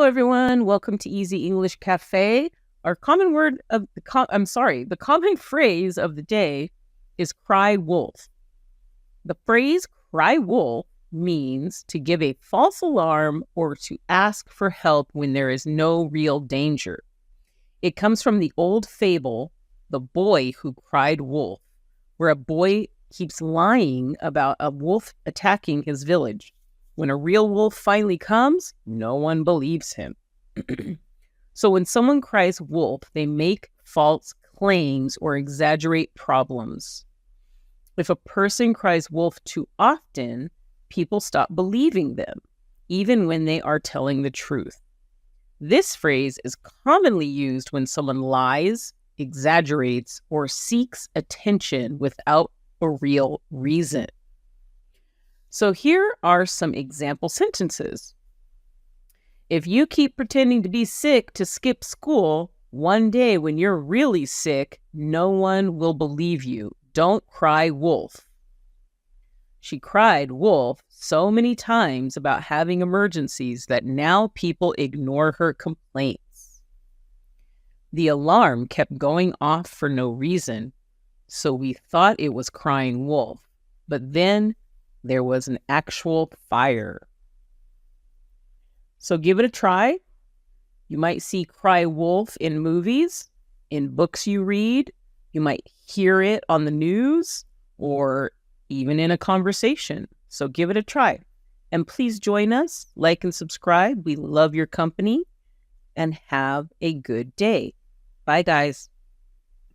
everyone. Welcome to Easy English Cafe. Our common word of the the common phrase of the day is cry wolf. The phrase cry wolf means to give a false alarm or to ask for help when there is no real danger. It comes from the old fable, The Boy Who Cried Wolf, where a boy keeps lying about a wolf attacking his village. When a real wolf finally comes, no one believes him. So when someone cries wolf, they make false claims or exaggerate problems. If a person cries wolf too often, people stop believing them, even when they are telling the truth. This phrase is commonly used when someone lies, exaggerates, or seeks attention without a real reason. So here are some example sentences. If you keep pretending to be sick to skip school, one day when you're really sick, no one will believe you. Don't cry wolf. She cried wolf so many times about having emergencies that now people ignore her complaints. The alarm kept going off for no reason, so we thought it was crying wolf. But then there was an actual fire. So give it a try. You might see cry wolf in movies, in books you read. You might hear it on the news or even in a conversation. So give it a try. And please join us, like and subscribe. We love your company and have a good day. Bye, guys.